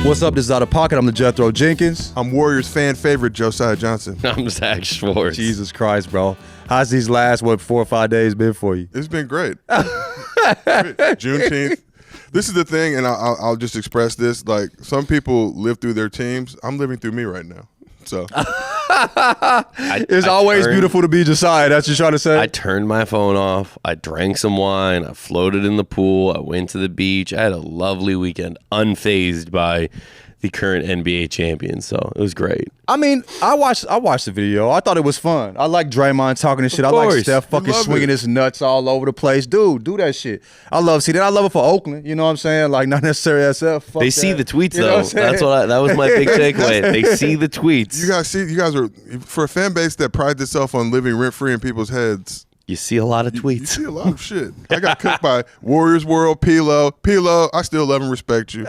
What's up? This is Out of Pocket. I'm the Jethro Jenkins. I'm Warriors fan favorite Josiah Johnson. I'm Zach Schwartz. Jesus Christ, bro. How's these last, 4 or 5 days been for you? It's been great. Juneteenth. This is the thing, and I'll just express this. Like, some people live through their teams. I'm living through me right now. So it's always beautiful to be Josiah. That's what you're trying to say? I turned my phone off. I drank some wine. I floated in the pool. I went to the beach. I had a lovely weekend, unfazed by the current NBA champions. So it was great. I mean, I watched the video. I thought it was fun. I like Draymond talking and shit. I like Steph fucking swinging his nuts all over the place. Dude, do that shit. I love seeing that. I love it for Oakland. You know what I'm saying? Like, not necessarily SF. Fuck They that. see the tweets, You know though. what That was my big takeaway. They see the tweets. you guys are, for a fan base that prides itself on living rent-free in people's heads, You see a lot of tweets. You see a lot of shit. I got cooked by Warriors World, Pilo. Pilo, I still love and respect you.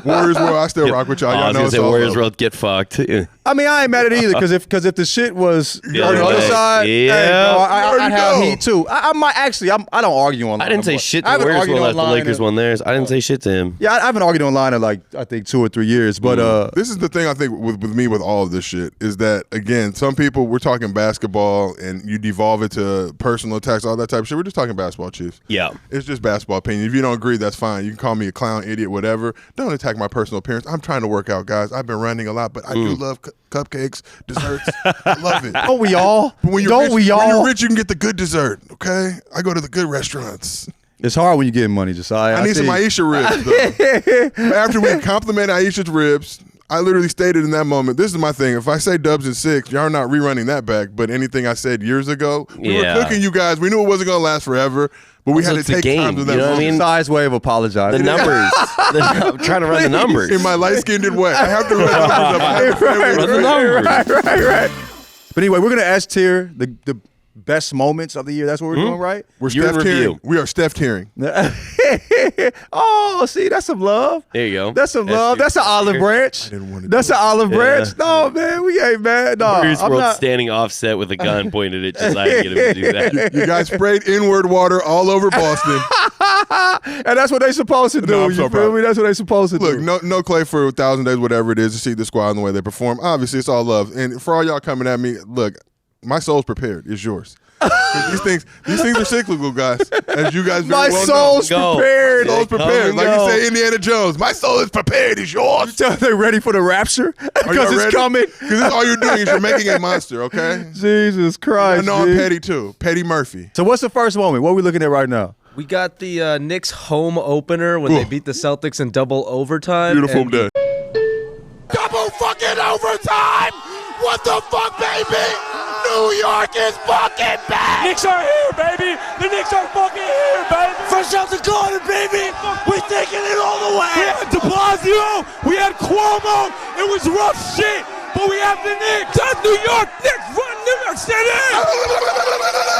Warriors World, I still rock with y'all. I was going to say Warriors World, get fucked. I mean, I ain't mad at it either, because if the shit was on the other side, yeah, hey, bro, I'd have heat too. I might actually, I don't argue online. I didn't say shit to Warriors World after the Lakers won theirs. I didn't say shit to him. Yeah, I haven't argued online in like, I think 2 or 3 years, but this is the thing I think with me with all of this shit is that, again, some people, we're talking basketball and you devolve it to personal attacks, all that type of shit. We're just talking basketball, Chiefs. Yeah. It's just basketball opinion. If you don't agree, that's fine. You can call me a clown, idiot, whatever. Don't attack my personal appearance. I'm trying to work out, guys. I've been running a lot, but I do love cupcakes, desserts. I love it. Don't we all? But when Don't we all? When you're rich, you can get the good dessert, okay? I go to the good restaurants. It's hard when you get money, Josiah. I need some Aisha ribs, though. After we complimented Aisha's ribs, I literally stated in that moment, this is my thing. If I say Dubs and 6, y'all are not rerunning that back. But anything I said years ago, we were cooking you guys. We knew it wasn't going to last forever, but we had to take time to that. You know what I mean? Josiah's way of apologizing. The numbers. I'm trying to run the numbers. In my light-skinned way. I have to run the numbers up. I have to Run the numbers. Right. But anyway, we're going to S-tier the best moments of the year. That's what we're doing, right? We're Steph Tearing. We are Steph Tearing. Oh, see, that's some love. There you go. That's some love. That's an olive branch. I didn't want to That's an olive branch. No, man, we ain't mad. No, Warriors I'm World not. standing offset with a gun pointed at Josiah to get him to do that. You guys sprayed inward water all over Boston. And that's what they supposed to do. No, I'm you so feel proud. me? That's what they supposed to do. Look, no Clay for 1,000 days, whatever it is, to see the squad and the way they perform. Obviously, it's all love. And for all y'all coming at me, look, my soul's prepared. It's yours. these things are cyclical, guys. As you guys very My well soul's know. prepared. Soul's prepared. Like you say, Indiana Jones. My soul is prepared. It's yours. You tell them they're ready for the rapture because it's ready? coming. Because that's all you're doing is you're making a monster, okay? Jesus I Christ. know I'm dude. petty, too. Petty Murphy. So what's the first moment? What are we looking at right now? We got the Knicks home opener when they beat the Celtics in double overtime. Beautiful day. Double fucking overtime! What the fuck, baby? New York is fucking back! Knicks are here, baby! The Knicks are fucking here, baby! Fresh out the garden, baby! We're taking it all the way! We had De Blasio, we had Cuomo, it was rough shit, but we have the Knicks! That's New York! Knicks run New York City!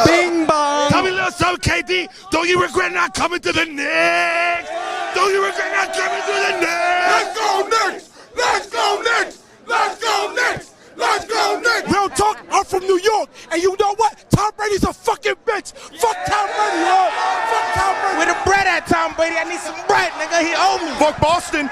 Bing bong. Tell me a little something, KD. Don't you regret not coming to the Knicks? Don't you regret not coming to the Knicks? Let's go Knicks! Let's go Knicks! Let's go Knicks! Let's go Knicks! Real talk, I'm from New York, and you know what? Tom Brady's a fucking bitch! Fuck Tom Brady, yo! Fuck Tom Brady! Where the bread at, Tom Brady? I need some bread, nigga. He owe me. Fuck Boston!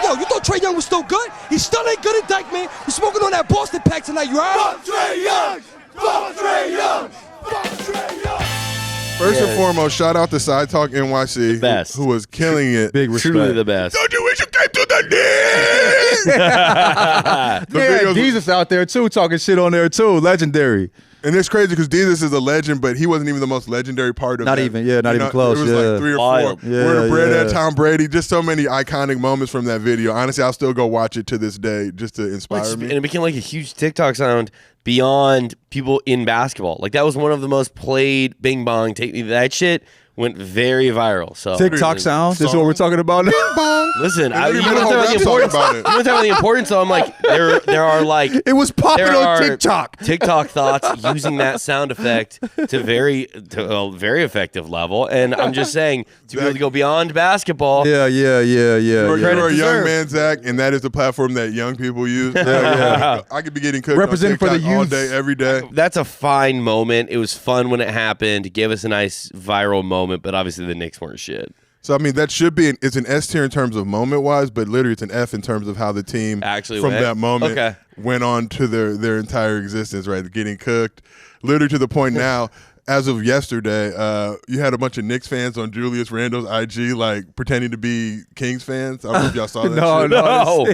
Yo, you thought Trae Young was still good? He still ain't good at Dyke, man. You smoking on that Boston pack tonight, you heard? Fuck Trae Young! Fuck Trae Young! Fuck Trae Young! First and foremost, shout out to Side Talk NYC, best. who was killing it. Big respect. Truly the best. Don't you wish you came to the Knicks? Yeah, videos- Jesus out there too, talking shit on there too. Legendary. And it's crazy because Jesus is a legend, but he wasn't even the most legendary part of Not that. even, yeah, not You even know, close, It was yeah. like 3 or 4. Wild. Yeah, Where the bread yeah. at, Tom Brady. Just so many iconic moments from that video. Honestly, I'll still go watch it to this day just to inspire And me. it became like a huge TikTok sound beyond people in basketball. Like that was one of the most played Bing Bong. That shit went very viral. So TikTok sounds. This is what we're talking about now. Listen, And then you he want made a to whole talk about the rap song importance. about it. You want to talk about the importance. So I'm like, there are like It was popping there on are TikTok. TikTok thoughts using that sound effect to a very effective level, and I'm just saying to be able to go beyond basketball. Yeah. You're a Credit young deserved. man, Zach, and that is the platform that young people use. I could be getting cooked Representing on for the TikTok all youth. day, every day. That's a fine moment. It was fun when it happened. It gave us a nice viral moment, but obviously the Knicks weren't shit. So I mean, that should be it's an S tier in terms of moment wise, but literally it's an F in terms of how the team actually from went. that moment went on to their entire existence. Right, getting cooked, literally to the point now. As of yesterday, you had a bunch of Knicks fans on Julius Randle's IG, like pretending to be Kings fans. I don't know if y'all saw that. No.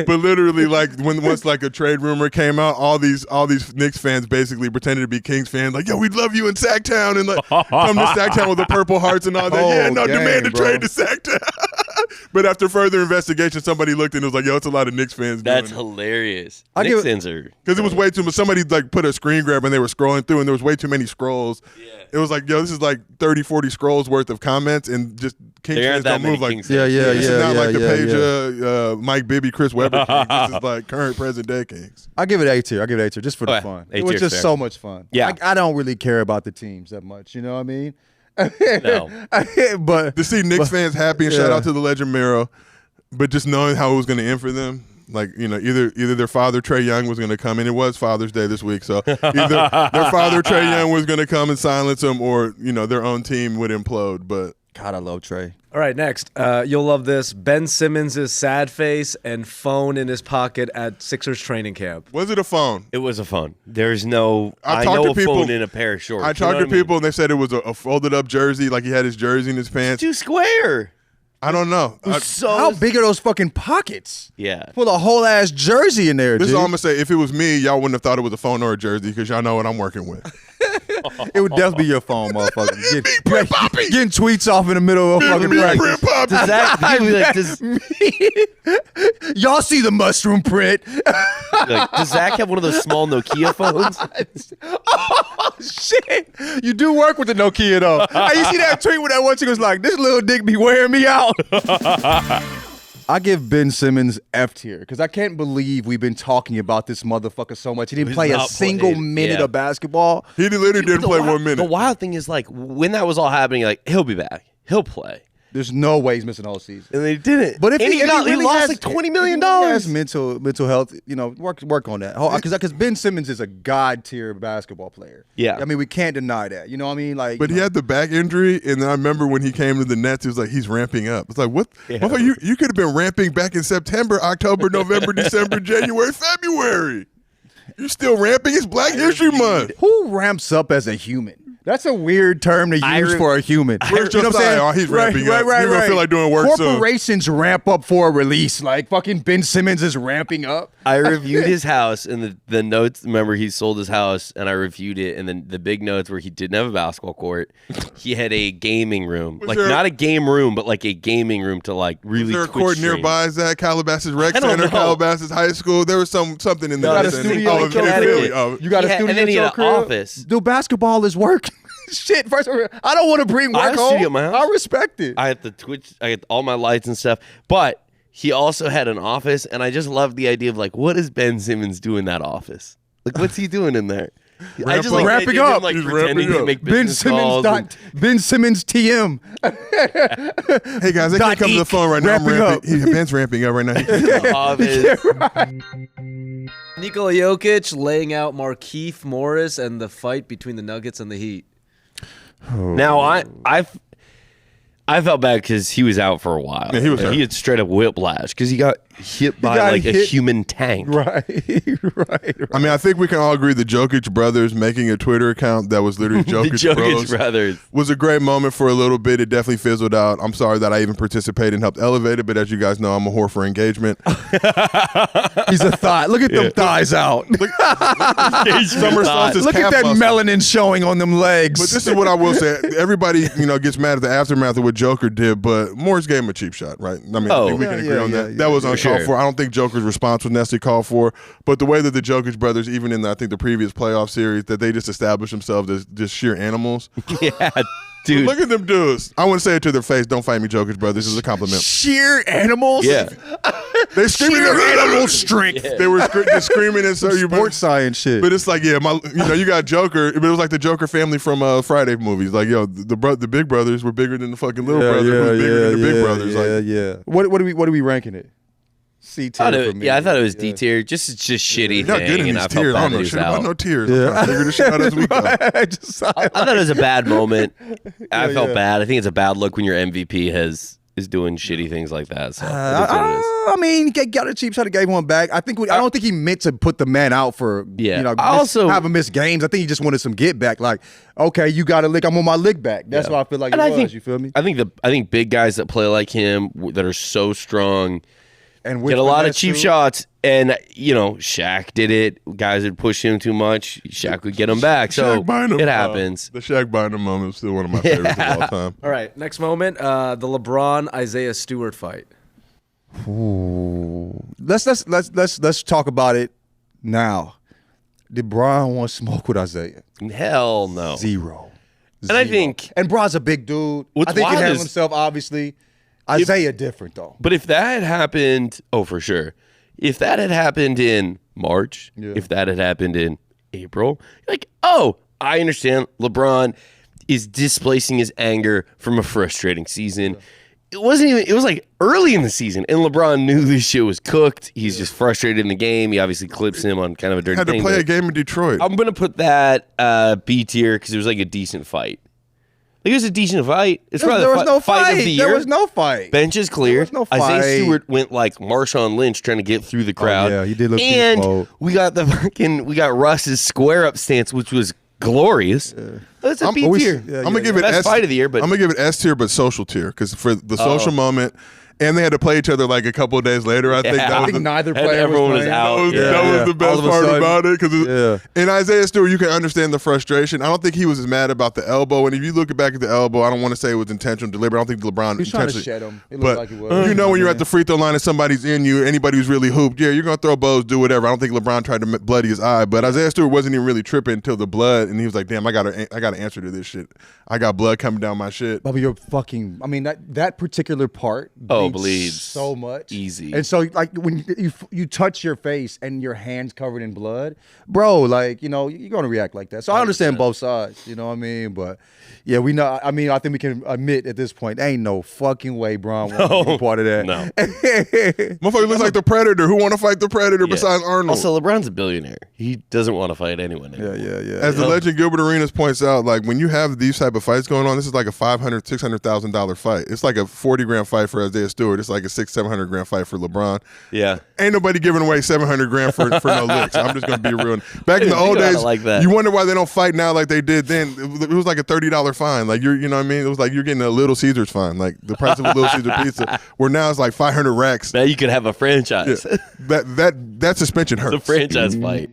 But literally, like once like a trade rumor came out, all these Knicks fans basically pretended to be Kings fans, like, yo, we'd love you in Sacktown, and like come to Sacktown with the purple hearts and all that. Demand a trade to Sacktown. But after further investigation, somebody looked and it was like, yo, it's a lot of Knicks fans. That's hilarious. Knicks fans are because it was way too much. Somebody like put a screen grab and they were scrolling through, and there was way too many scrolls. Yeah. It was like, yo, this is like 30, 40 scrolls worth of comments, and just Kings fans don't move like. Yeah. This is not like the page Mike Bibby, Chris Webber Kings. This is like current present day Kings. I give it A tier. just for the fun. It was just so much fun. Yeah. I don't really care about the teams that much. You know what I mean? No. But to see Knicks fans happy, and shout out to the legend Miro, but just knowing how it was going to end for them. Like, you know, either their father, Trae Young, was going to come in. It was Father's Day this week. So either their father, Trae Young, was going to come and silence them, or, you know, their own team would implode. But God, I love Trae. All right, next. You'll love this. Ben Simmons' sad face and phone in his pocket at Sixers training camp. Was it a phone? It was a phone. There's no. I know talked to a people, phone in a pair of shorts. I talked to people, and they said it was a folded up jersey, like he had his jersey in his pants. Too square. I don't know. How big are those fucking pockets? Yeah. Put a whole ass jersey in there, This is dude. all I'm going to say. If it was me, y'all wouldn't have thought it was a phone or a jersey, because y'all know what I'm working with. It would definitely be your phone, motherfucker. Getting tweets off in the middle of a fucking practice. Does that Y'all see the mushroom print. does Zach have one of those small Nokia phones? Oh, shit. You do work with the Nokia, though. Hey, you see that tweet with that one chick was like, this little dick be wearing me out. I give Ben Simmons F tier because I can't believe we've been talking about this motherfucker so much. He didn't play a single minute of basketball. He literally didn't play 1 minute. The wild thing is, like, when that was all happening, like, he'll be back. He'll play. There's no way he's missing the whole season. And they didn't. But if he really lost has, like $20 million. He has mental health, you know, work on that. Because Ben Simmons is a god tier basketball player. Yeah. I mean, we can't deny that. You know what I mean? Like, But he had the back injury, and then I remember when he came to the Nets, it was like, he's ramping up. It's like, what? Yeah. You could have been ramping back in September, October, November, December, January, February. You're still ramping? It's Black History Month. Who ramps up as a human? That's a weird term to use for a human. We're just like, oh, he's ramping up. You're going to feel like doing work soon. Corporations ramp up for a release. Like fucking Ben Simmons is ramping up. I reviewed his house, and the notes, remember, he sold his house, and I reviewed it, and then the big notes where he didn't have a basketball court. He had a gaming room. Not a game room, but like a gaming room to like really Is there a Twitch court stream. nearby? Is that Calabasas Rec I don't Center, know. Calabasas High School? There was something in there. You got a studio in Philly. You got a studio and then he in had your an crib? office. Dude, basketball is work. Shit, first of all, I don't want to bring I work have a home. studio at my house. I respect it. I had the Twitch, I had all my lights and stuff, but he also had an office, and I just love the idea of like, what does Ben Simmons do in that office? Like, what's he doing in there? I just like Ramping the idea of him, up. like He's pretending ramping to up. make Ben business Simmons calls. Ben Simmons TM. Hey guys, they can't come to the phone right now. I'm Ramping Ben's ramping up right now. Nikola Jokic laying out Markieff Morris and the fight between the Nuggets and the Heat. Now I felt bad because he was out for a while. Yeah, he was hurt. He had straight up whiplash because he got hit by like a human tank. Right. I mean, I think we can all agree the Jokic brothers making a Twitter account that was literally The Jokic, Jokic Bros brothers. was a great moment for a little bit. It definitely fizzled out. I'm sorry that I even participated and helped elevate it, but as you guys know, I'm a whore for engagement. He's a thigh. Look at them thighs out. Summer solstice Look calf at that muscle. melanin showing on them legs. But this is what I will say. Everybody, gets mad at the aftermath of what Joker did, but Morris gave him a cheap shot, right? I mean, I think we can agree on that. That was uncalled for. I don't think Joker's response was necessarily called for, but the way that the Jokic brothers, even in I think the previous playoff series, that they just established themselves as just sheer animals. Yeah, dude. Look at them dudes. I wouldn't say it to their face. Don't fight me, Jokic brothers. This is a compliment. sheer animals. Yeah. They screaming Sheer animal strength. They were just screaming and so you Sports science shit. But it's like, yeah, you got Joker, but it was like the Joker family from Friday movies. Like, yo, the big brothers were bigger than the fucking little brothers who was bigger than the big brothers. Yeah. What are we ranking it? C tier for me. Yeah, I thought it was D tier. Just shitty You're not thing. good in And these I tiers. felt I bad don't that know he was shit about out. no tiers. I'm trying to figure this shit out as we go. I thought it was a bad moment. I felt bad. I think it's a bad look when your MVP is doing shitty things like that. So I mean, he got a cheap shot and gave one back. I don't think he meant to put the man out for have him miss games. I think he just wanted some get back. Like, okay, you got a lick. I'm on my lick back. That's what I feel like you feel me? I think big guys that play like him that are so strong and get a lot of cheap shots. And Shaq did it. Guys would push him too much. Shaq would get him back. So it happens. The Shaq Bynum moment is still one of my favorites of all time. All right, next moment, the LeBron Isaiah Stewart fight. Ooh. Let's talk about it now. Did Bron want to smoke with Isaiah? Hell no. Zero. And I think Bron's a big dude. What's I think he wild handled is- himself obviously. Isaiah different though. But if that had happened, for sure. If that had happened in March, if that had happened in April, I understand LeBron is displacing his anger from a frustrating season. It was like early in the season, and LeBron knew this shit was cooked. He's just frustrated in the game. He obviously clips him on kind of a dirty Had thing. to play a game in Detroit. I'm going to put that B tier because it was like a decent fight. Like, it was a decent fight. It's probably There was no fight of the year. There was no fight. Bench is clear. There was no fight. Isaiah Stewart went like Marshawn Lynch trying to get through the crowd. Yeah, he did look And beast mode. we got Russ's square up stance, which was glorious. That's a B tier. I'm gonna give it Best S. fight of the year, but I'm gonna give it S tier, but social tier, because for the social moment, and they had to play each other like a couple of days later. I think Yeah. that I was think the, neither and player everyone was playing. out. that was, Yeah. that was the All best of a part sudden, about it. Because in Isaiah Stewart, you can understand the frustration. I don't think he was as mad about the elbow. And if you look back at the elbow, I don't want to say it was intentional, deliberate. I don't think LeBron He was trying to intentionally. shed him. It But looked like he was. you know when you're at the free throw line and somebody's in you, anybody who's really hooped, you're gonna throw bows, do whatever. I don't think LeBron tried to bloody his eye, but Isaiah Stewart wasn't even really tripping until the blood, and he was like, "Damn, I got to answer to this shit. I got blood coming down my shit." Bubba, you're fucking. I mean, that particular part bleeds so much, easy. And so, like, when you touch your face and your hands covered in blood, bro, like, you're gonna react like that. So I understand both sides. You know what I mean? But yeah, we know. I mean, I think we can admit at this point, ain't no fucking way Bron wants to be part of that. No. Motherfucker looks like the Predator. Who want to fight the Predator besides Arnold? Also, LeBron's a billionaire. He doesn't want to fight anyone anymore. Yeah. As the legend Gilbert Arenas points out, like when you have these type of fights going on, this is like a $500,000, $600,000 fight. It's like a 40-grand fight for Isaiah Stewart. It's like a $600,000-$700,000 fight for LeBron. Yeah. Ain't nobody giving away $700,000 for no licks. I'm just gonna be real. Back in the old days, like that. you wonder why they don't fight now like they did then. It was like a $30 fine. Like you know what I mean? It was like you're getting a Little Caesars fine, like the price of a Little Caesar pizza. Where now it's like 500 racks. Now you could have a franchise. That suspension hurts. It's a franchise fight.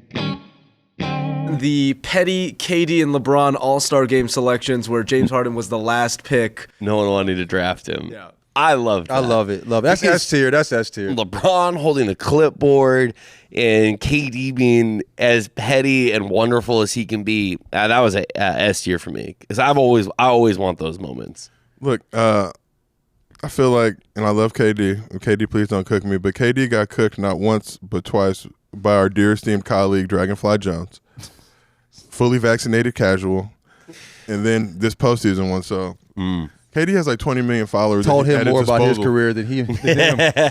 The petty KD and LeBron All-Star Game selections where James Harden was the last pick. No one wanted to draft him. Yeah. I love that. I love it. That's S tier. That's S tier. LeBron holding the clipboard and KD being as petty and wonderful as he can be. That was a S tier for me because I always want those moments. Look, I feel like, and I love KD. KD, please don't cook me. But KD got cooked not once but twice by our dear esteemed colleague Dragonfly Jones, fully vaccinated casual, and then this postseason one. So KD has like 20 million followers. Told him more about his disposal. career than him.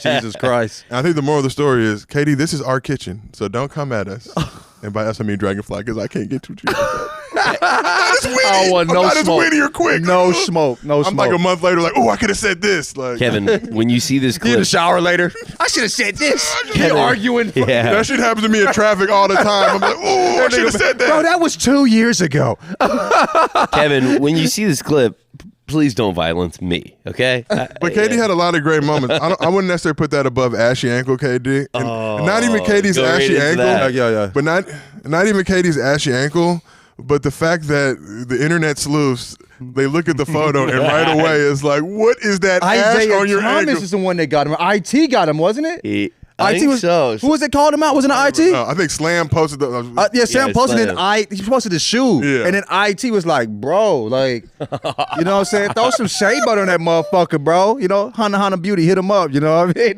Jesus Christ. And I think the moral of the story is, KD, this is our kitchen, so don't come at us. And by us, I mean Dragonfly, because I can't get too cheap. I want no I'm not as smoke. witty or quick. No smoke. No smoke. I'm like a month later, like, oh, I could have said this. Like, Kevin, when you see this He in clip, the shower later. I should have said this. Kevin, He arguing. yeah. that shit happens to me in traffic all the time. I'm like, oh, I should have said that. Bro, that was 2 years ago. Kevin, when you see this clip, please don't violence me, okay? But KD had a lot of great moments. I wouldn't necessarily put that above ashy ankle KD. And not even KD's go right ashy into ankle. that. Yeah. But not even KD's ashy ankle. But the fact that the internet sleuths, they look at the photo and right away it's like, what is that ash Isaiah on your Thomas ankle? is the one that got him. IT got him, wasn't it? I IT think was, so. Who was it called him out? Wasn't it IT? No, I think Slam posted the. Yeah, Sam Yeah, posted it. Slam. He posted the shoe, Yeah. and then IT was like, "Bro, like, you know what I'm saying? Throw some shea butter on that motherfucker, bro. You know, Hana Beauty, hit him up. You know what I mean?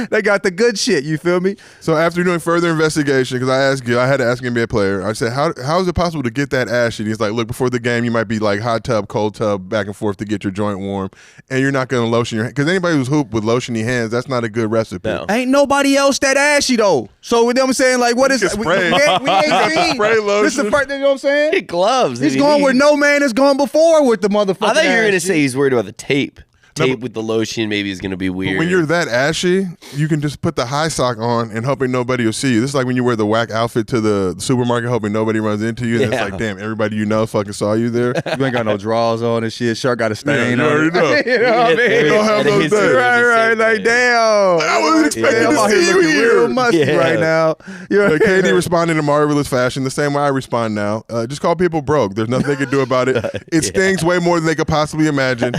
They got the good shit. You feel me? So after doing further investigation, because I had to ask an NBA player, I said, how is it possible to get that ash? And he's like, look, before the game, you might be like hot tub, cold tub, back and forth to get your joint warm, and you're not going to lotion your hands. Because anybody who's hooped with lotiony hands, that's not a good recipe. No. Ain't nobody nobody else that ashy though. So you know what I'm saying? Like, what is You can we spray. ain't seen. Spray lotion. This is the first. You know what I'm saying? Get gloves. He's going where no man has gone before with the motherfucker. I thought you were gonna say he's worried about the tape. Tape with the lotion maybe is gonna be weird. But when you're that ashy, you can just put the high sock on and hoping nobody will see you. This is like when you wear the whack outfit to the supermarket hoping nobody runs into you. And it's like, damn, everybody you know fucking saw you there. You ain't got no drawers on and shit. Shirt got a stain you on already it. know. You know what I mean? You don't have those days. Right. Like, damn. I wasn't expecting I'm to out see here you looking real here. musty right now. But KD responded in marvelous fashion, the same way I respond now. Just call people broke. There's nothing they can do about it. It stings way more than they could possibly imagine.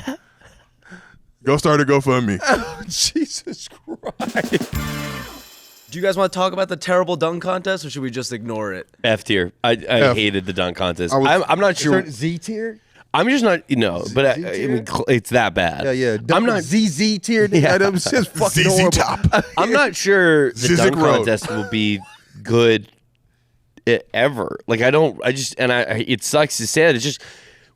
Go start a GoFundMe. Oh, Jesus Christ. Do you guys want to talk about the terrible dunk contest, or should we just ignore it? F tier. I hated the dunk contest. I'm not sure. Z tier? I'm just not, but I mean, it's that bad. Yeah. I'm not ZZ tier. Yeah. That was just fucking ZZ horrible. Top. I'm not sure the Zizek dunk Road. contest will be good ever. Like it sucks to say that. It's just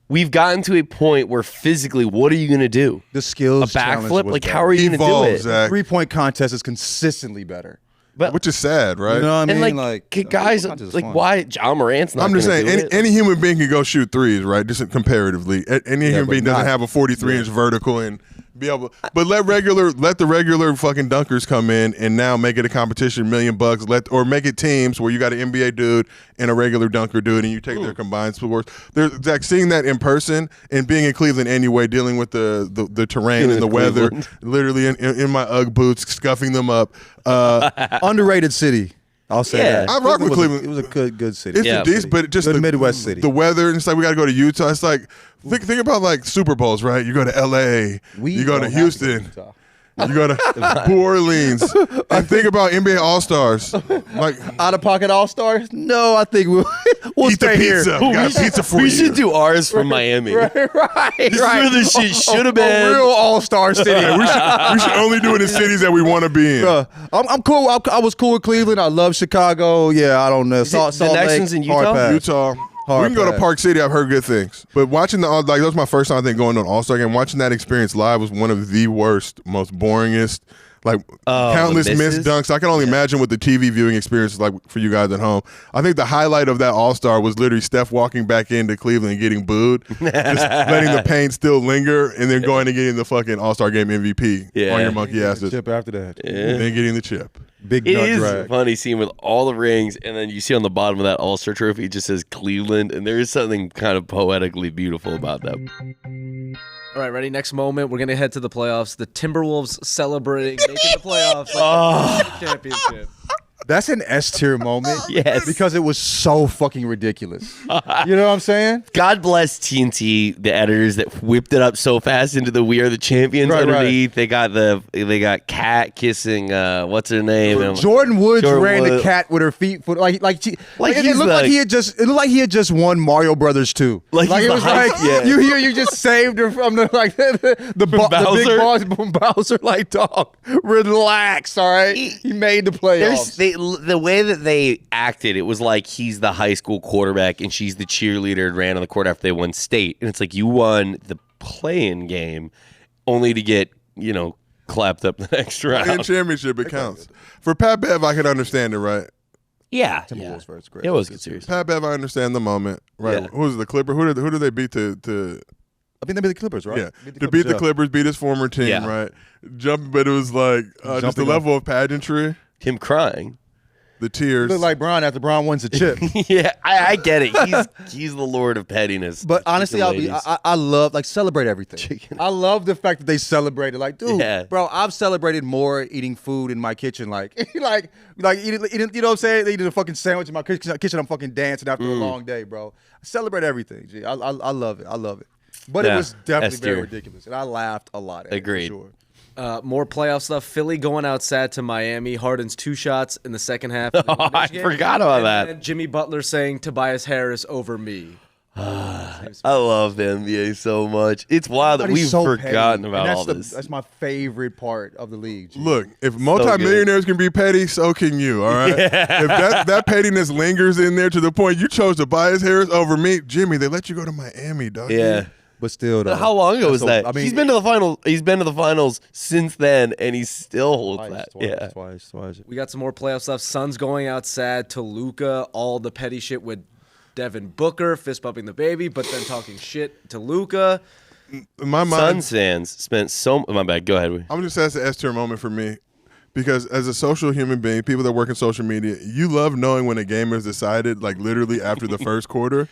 we've gotten to a point where physically, what are you gonna do? The skills A backflip? challenge was Like better. how are you gonna do Evolve, it? Zach. 3-point contest is consistently better. But Which is sad, right? You know what I mean? and like guys, 3-point contest is like fun. why John Morant's not? I'm just gonna saying, do it? any human being can go shoot threes, right? Just comparatively. Any human but being doesn't not- have a 43-inch vertical and be able. But let the regular fucking dunkers come in and now make it a competition, $1 million. Or make it teams where you got an NBA dude and a regular dunker dude, and you take their combined scores. There's Zach, seeing that in person and being in Cleveland anyway, dealing with the terrain and the weather, Cleveland. literally in my UGG boots, scuffing them up. Underrated city. I'll say Yeah. that. I rock with Cleveland. It was a good city. It's Yeah. a decent, but just Good the Midwest city. The weather, and it's like we got to go to Utah. It's like think about like Super Bowls, right? You go to LA, you go to don't have Houston, Utah. you go to New Orleans, and think about NBA All Stars. Like Out of pocket all stars? No, I think we'll eat the stay here. pizza. We got pizza for we you. should do ours from Miami. Right. This is where this shit should have A been. real all-star city. we should only do it in cities that we want to be in. I'm cool. I was cool with Cleveland. I love Chicago. Yeah, I don't know. Salt the next Lake, one's in hard Utah? pass. Utah. Hard We can go to pass. Park City. I've heard good things. But watching that was my first time I think going to an All-Star game. Watching that experience live was one of the worst, most boringest, like countless the missed misses? dunks. I can only imagine what the TV viewing experience is like for you guys at home. I think the highlight of that All-Star was literally Steph walking back into Cleveland and getting booed, just letting the pain still linger, and then going and getting the fucking All-Star game MVP Yeah. on your monkey asses. Chip after that. And then getting the chip. Big It nut is drag. funny seeing with all the rings, and then you see on the bottom of that All-Star trophy, it just says Cleveland, and there is something kind of poetically beautiful about that. All right, ready? Next moment, we're gonna head to the playoffs. The Timberwolves celebrating making the playoffs, like championship. That's an S tier moment. Yes. Because it was so fucking ridiculous. You know what I'm saying? God bless TNT, the editors that whipped it up so fast into the "We Are the Champions" Right, underneath. They got Kat kissing what's her name? Jordan Woods Jordan ran the Woods. cat with her feet, like it he's looked like he had just. It looked like he had just won Mario Brothers 2. Like he's it the was hype, like yeah. you just saved her from the the big Bowser? boss from Bowser. Like, dog, relax, all right. He made the playoffs. The way that they acted, it was like he's the high school quarterback and she's the cheerleader and ran on the court after they won state. And it's like you won the play-in game only to get, clapped up the next In round. championship, it counts. For Pat Bev, I can understand it, right? Yeah. Timberwolves first, great. It was good series. Pat Bev, I understand the moment, right? Yeah. Who was the Clipper? Who did they beat to I think they beat the Clippers, right? yeah to beat the Clippers, beat his former team, Yeah. right? But it was like just the Jumping level of pageantry, Him crying. the tears. Look like Bron after Bron wins the chip. Yeah, I get it. He's the lord of pettiness. But honestly, Ladies. I love celebrate everything. I love the fact that they celebrated. Like, dude, Yeah. bro, I've celebrated more eating food in my kitchen. Like eating, you know what I'm saying? Eating a fucking sandwich in my kitchen. I'm fucking dancing after a long day, bro. I celebrate everything. G. I love it. I love it. But Yeah, it was definitely S very tier. ridiculous, and I laughed a lot. At Agreed. It, for sure. More playoff stuff. Philly going outside to Miami. Harden's 2 shots in the second half. I forgot about that. And Jimmy Butler saying Tobias Harris over me. I love the NBA so much. It's wild that we've Everybody's so forgotten petty, about and all that's this. That's my favorite part of the league. G. Look, if multimillionaires can be petty, so can you. All right. If that pettiness lingers in there to the point you chose Tobias Harris over me, Jimmy, they let you go to Miami, dog. Yeah. But still, though. How long ago was that? I mean, he's been to the final. He's been to the finals since then, and he still holds that. Twice. We got some more playoff stuff. Suns going out sad to Luka. All the petty shit with Devin Booker fist bumping the baby, but then talking shit to Luka. In my mind, Suns fans spent so. My bad. Go ahead. I'm just saying it's an S-tier moment for me. Because as a social human being, people that work in social media, you love knowing when a game is decided, like literally after the first quarter.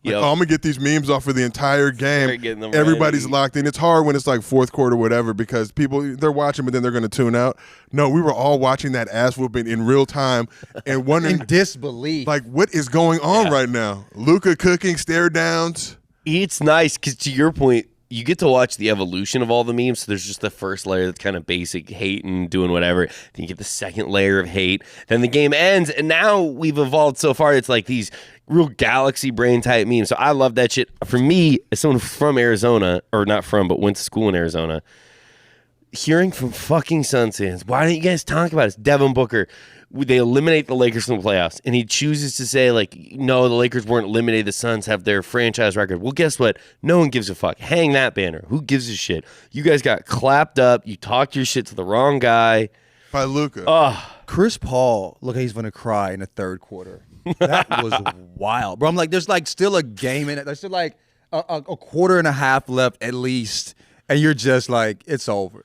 Like, I'm going to get these memes off for the entire game. Everybody's locked in. It's hard when it's like fourth quarter, whatever, because people, they're watching, but then they're going to tune out. No, we were all watching that ass whooping in real time and wondering. In disbelief. Like, what is going on right now? Luka cooking, stare downs. It's nice because, to your point, you get to watch the evolution of all the memes. So there's just the first layer that's kind of basic hate and doing whatever. Then you get the second layer of hate. Then the game ends, and now we've evolved so far. It's like these real galaxy brain type memes. So I love that shit. For me, as someone from Arizona, or not from, but went to school in Arizona, hearing from fucking Suns fans, why don't you guys talk about this? Devin Booker, they eliminate the Lakers from the playoffs, and he chooses to say, like, no, the Lakers weren't eliminated. The Suns have their franchise record. Well, guess what? No one gives a fuck. Hang that banner. Who gives a shit? You guys got clapped up. You talked your shit to the wrong guy. By Luka. Chris Paul, look, he's going to cry in the third quarter. That was wild. Bro, I'm like, there's like still a game in it. There's still like a quarter and a half left at least, and you're just like, it's over.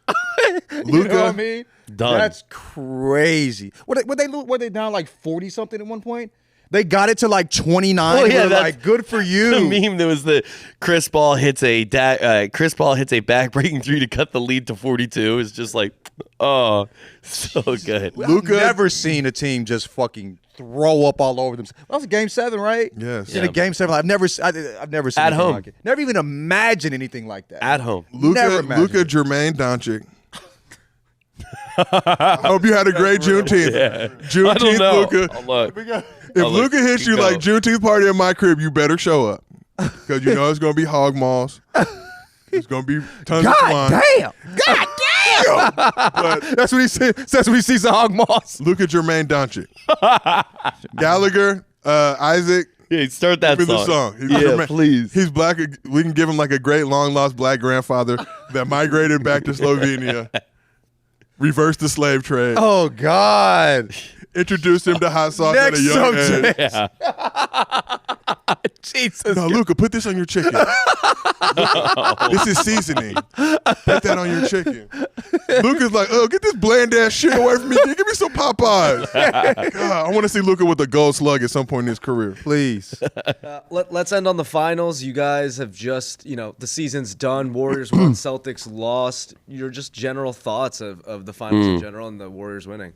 Luka, you know what I mean? Done. That's crazy. Were they down like 40 something at one point? They got it to like 29. Oh, yeah, that's like, good for you. The meme that was the Chris Paul hits a back-breaking three to cut the lead to 42. It's just like, oh, so good. Luka, I've never seen a team just fucking throw up all over themselves. That was Game 7, right? Yes. In a Game 7, I've never seen At home. like it. Never even imagined anything like that. At home. Luka Jermaine Doncic. I hope you had a great Juneteenth. Yeah. Juneteenth, Luka. If Luka hits you like Juneteenth party in my crib, you better show up. Because you know it's going to be hog maws. It's going to be tons of swine. God damn! But that's what he said. That's when he sees the hog maws. Luka Jermaine Doncic. Gallagher, Isaac. Yeah, start that song. Please. He's black. We can give him like a great long-lost black grandfather that migrated back to Slovenia. Reversed the slave trade. Oh, God. Introduced him to hot sauce at a young age. Yeah. Jesus. No, Luka, put this on your chicken. This is seasoning. Put that on your chicken. Luka's like, oh, get this bland ass shit away from me. Give me some Popeyes. God, I want to see Luka with a gold slug at some point in his career. Please. Let's end on the finals. You guys have just, the season's done. Warriors won, Celtics lost. Your just general thoughts of the finals in general and the Warriors winning.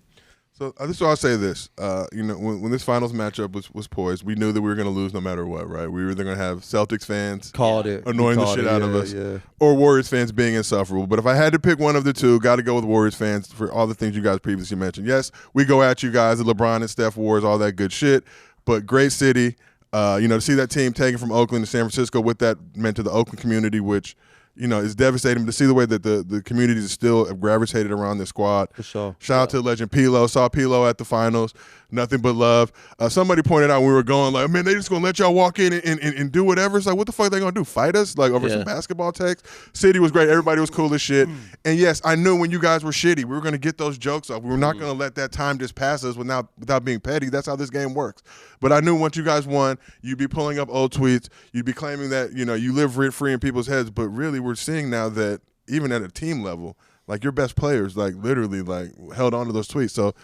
So I'll say this. When this finals matchup was poised, we knew that we were going to lose no matter what, right? We were either going to have Celtics fans annoying the shit out of us, or Warriors fans being insufferable. But if I had to pick one of the two, got to go with Warriors fans for all the things you guys previously mentioned. Yes, we go at you guys, the LeBron and Steph wars, all that good shit. But great city, to see that team taken from Oakland to San Francisco, what that meant to the Oakland community, which it's devastating to see the way that the communities are still gravitated around this squad. For sure. Shout out to legend Pilo. Saw Pilo at the finals. Nothing but love. Somebody pointed out when we were going, like, man, they just going to let y'all walk in and do whatever. It's like, what the fuck are they going to do? Fight us? Like, over some basketball takes? City was great. Everybody was cool as shit. And, yes, I knew when you guys were shitty, we were going to get those jokes off. We were not going to let that time just pass us without being petty. That's how this game works. But I knew once you guys won, you'd be pulling up old tweets. You'd be claiming that, you live rent-free in people's heads. But really, we're seeing now that even at a team level, like, your best players, like, literally, like, held on to those tweets. So,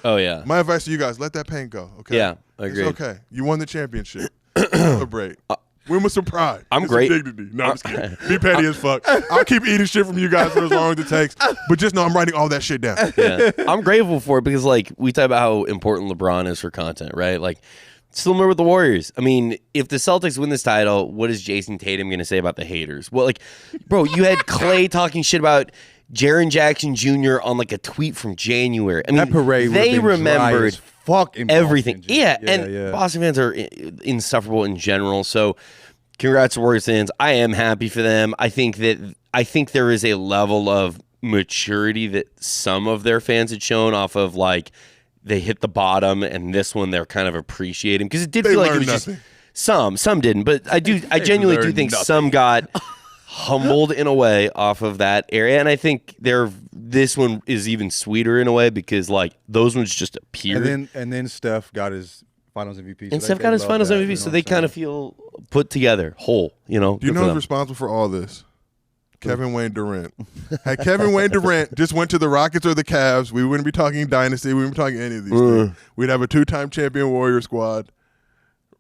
my advice to you guys, let that pain go, okay? Yeah, I agree. It's okay. You won the championship. Celebrate. Win with some pride. I'm great. Some dignity. No, I'm just kidding. Be petty as fuck. I'll keep eating shit from you guys for as long as it takes. But just know I'm writing all that shit down. Yeah. I'm grateful for it because, like, we talk about how important LeBron is for content, right? Like, similar with the Warriors. I mean, if the Celtics win this title, what is Jason Tatum going to say about the haters? Well, like, bro, you had Clay talking shit about Jaren Jackson Jr. on like a tweet from January. I mean, that parade they remembered everything. Yeah, Boston fans are insufferable in general. So, congrats to Warriors fans. I am happy for them. I think there is a level of maturity that some of their fans had shown off of, like, they hit the bottom, and this one they're kind of appreciating because it did feel like it was nothing. Just some didn't, but I genuinely do think some got humbled in a way off of that area, and I think this one is even sweeter in a way because like those ones just appeared. And then Steph got his Finals MVP. And Steph got his Finals MVP, so they kind of feel put together, whole. You know. Do you know who's responsible for all this? Kevin Wayne Durant. Had Kevin Wayne Durant just went to the Rockets or the Cavs, we wouldn't be talking dynasty. We wouldn't be talking any of these things. We'd have a 2-time champion Warrior squad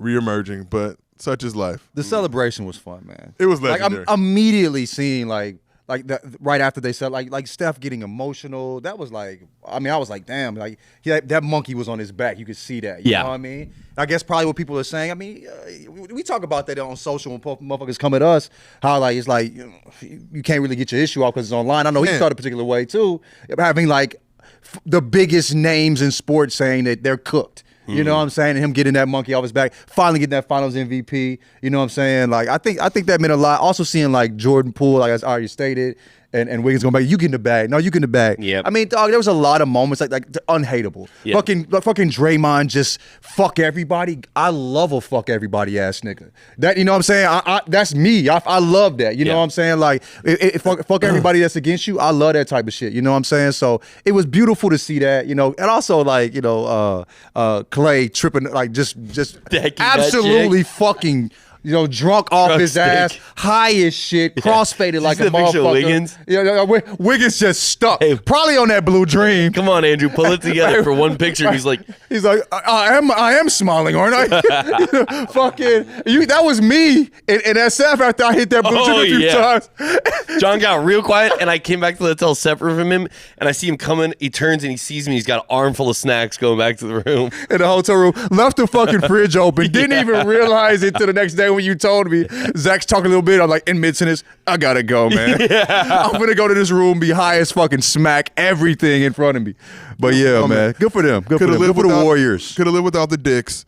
reemerging, but such is life. The celebration was fun, man. It was legendary. Like I'm immediately seeing like right after they said like Steph getting emotional. That was like, I mean, I was like, damn, like that monkey was on his back. You could see that. You know what I mean? I guess probably what people are saying. I mean, we talk about that on social when motherfuckers come at us. How like it's like you can't really get your issue off because it's online. I know he felt a particular way too, having like the biggest names in sports saying that they're cooked. You know what I'm saying? And him getting that monkey off his back, finally getting that Finals MVP. You know what I'm saying? Like I think that meant a lot. Also seeing like Jordan Poole, like as I already stated, and Wiggins going back. You get in the bag. No, you get in the bag. Yep. I mean, dog, there was a lot of moments like unhateable. Yep. Fucking Draymond just fuck everybody. I love a fuck everybody ass nigga. That, you know what I'm saying? I that's me. I love that. You know what I'm saying? Like fuck everybody that's against you. I love that type of shit. You know what I'm saying? So it was beautiful to see that. You know, and also like Clay tripping like just absolutely fucking. You know, drunk off his ass, high as shit, crossfaded like a motherfucker. Wiggins? Wiggins just stuck. Probably on that blue dream. Come on, Andrew, pull it together for one picture. He's like, I am smiling, aren't I? That was me in SF after I hit that blue dream a few times. John got real quiet, and I came back to the hotel separate from him, and I see him coming. He turns and he sees me. He's got an armful of snacks going back to the room. In the hotel room, left the fucking fridge open. Didn't even realize it till the next day when you told me. Zach's talking a little bit. I'm like, in mid-sentence, I gotta go, man. I'm gonna go to this room, be high as fucking smack everything in front of me. But yeah, man, good for them. Good for them. Good for the Warriors. Could have lived without the dicks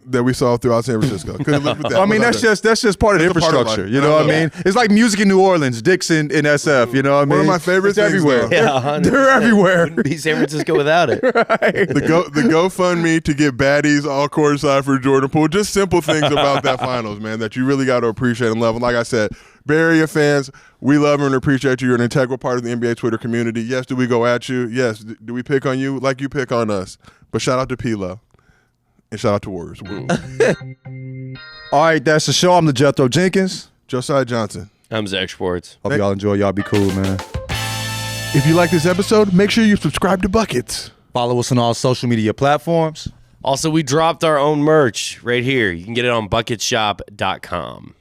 that we saw throughout San Francisco. Could have lived with that. I mean, that's just part of the infrastructure. You know what I mean? It's like music in New Orleans, dicks in SF. You know what I mean? One of my favorite things, everywhere. They're everywhere. Wouldn't be San Francisco without it. Right. The GoFundMe to get baddies all courtside for Jordan Poole. Just simple things about that finals, man, that you really got to appreciate and love. And like I said, Bay Area fans, we love and appreciate you. You're an integral part of the NBA Twitter community. Yes, do we go at you? Yes. Do we pick on you like you pick on us? But shout out to P-Lo. And shout out to Warriors. All right, that's the show. I'm the Jethro Jenkins. Josiah Johnson. I'm Zach Schwartz. Hope y'all enjoy. Y'all be cool, man. If you like this episode, make sure you subscribe to Buckets. Follow us on all social media platforms. Also, we dropped our own merch right here. You can get it on bucketshop.com.